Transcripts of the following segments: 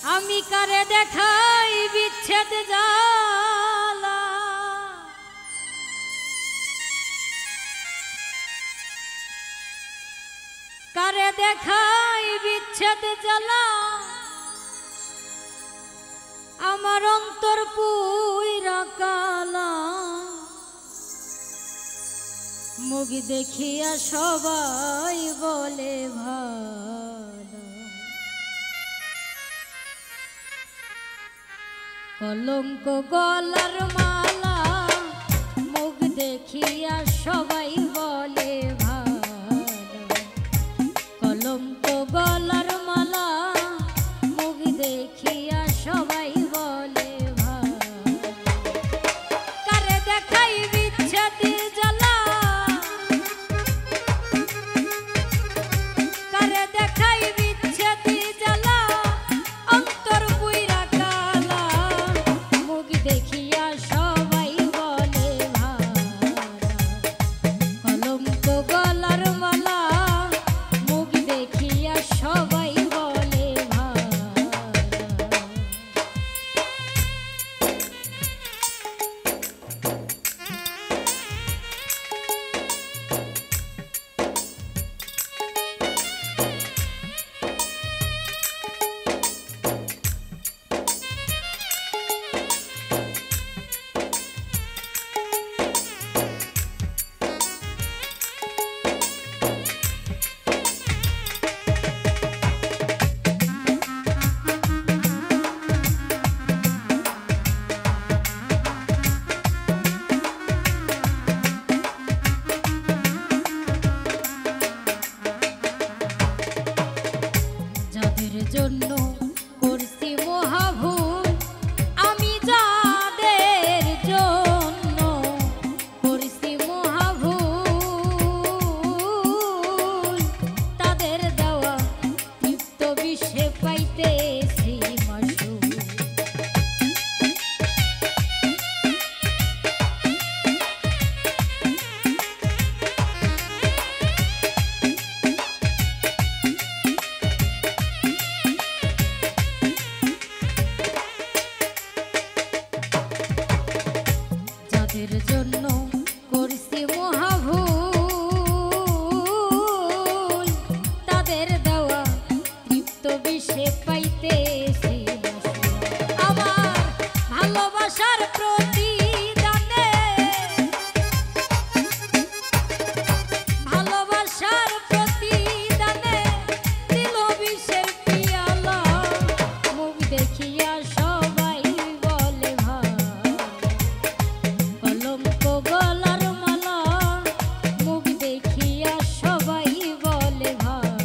আমি কারে দেখাই বিচ্ছেদ জ্বালা, কারে দেখাই বিচ্ছেদ জ্বালা, আমার অন্তর পুইরা কালা। মুখ দেখিয়া সবাই বলে ভালো, কলঙ্ক গলার মালা। মুখ দেখিয়া সবাই বলে ভালো, কলঙ্ক গলার মালা। মুখ দেখিয়া সবাই বলে ভালো, কারে দেখাই বিচ্ছেদ জ্বালা, কারে দেখাই বিচ্ছেদ জ্বালা, অন্তর পুইরা কালা। মুখ দেখিয়া সবাই বলে ভালো, কলঙ্ক গলার মালা। মুখ দেখিয়া সবাই বলে ভালো। যাদের জন্য করছি মহাভুল, আমি যাদের জন্য করছি মহাভুল, তাদের দেওয়া তৃপ্ত বিষে পাইতেছি মাসুল। যাদের জন্য করছি মহাভুল, তাদের দেওয়া তৃপ্ত বিষে পাইতেছি মাসুল। আমার ভালোবাসার প্রতিদানে, ভালোবাসার প্রতিদানে দিল বিষের পিয়ালা। মুখ দেখিয়া সবাই বলে ভালো, কলঙ্ক গলার মালা। মুখ দেখিয়া সবাই বলে ভালো।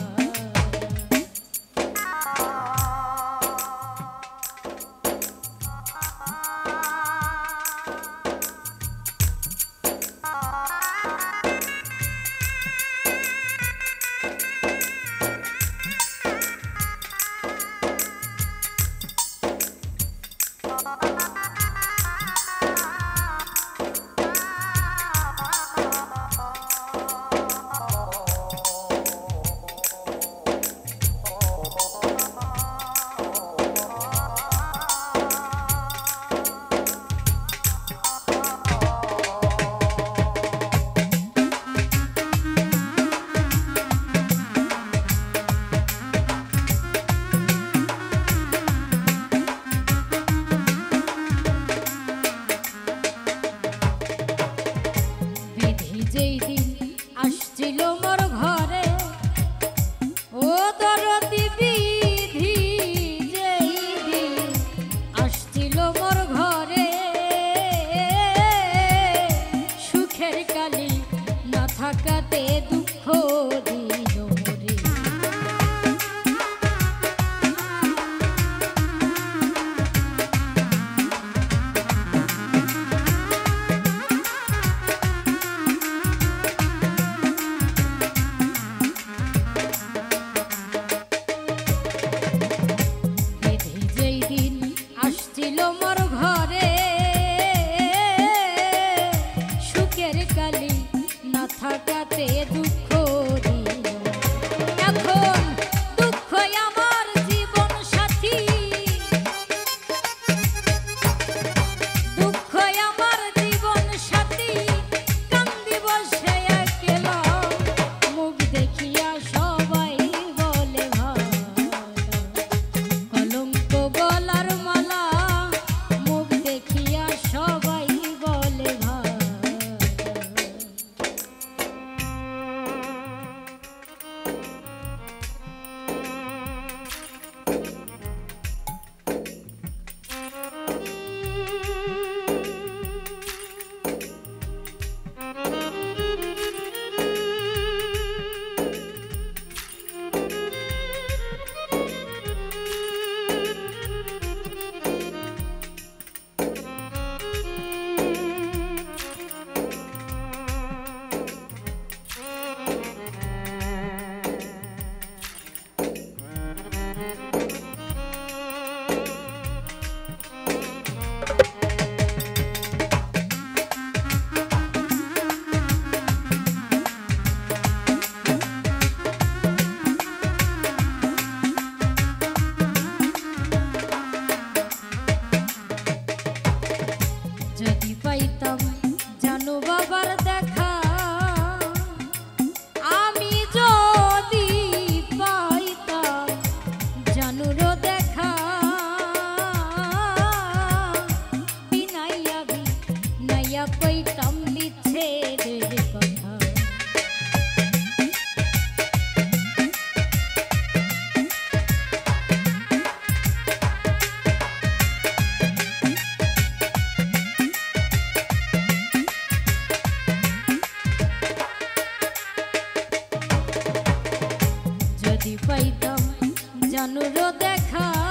দেখা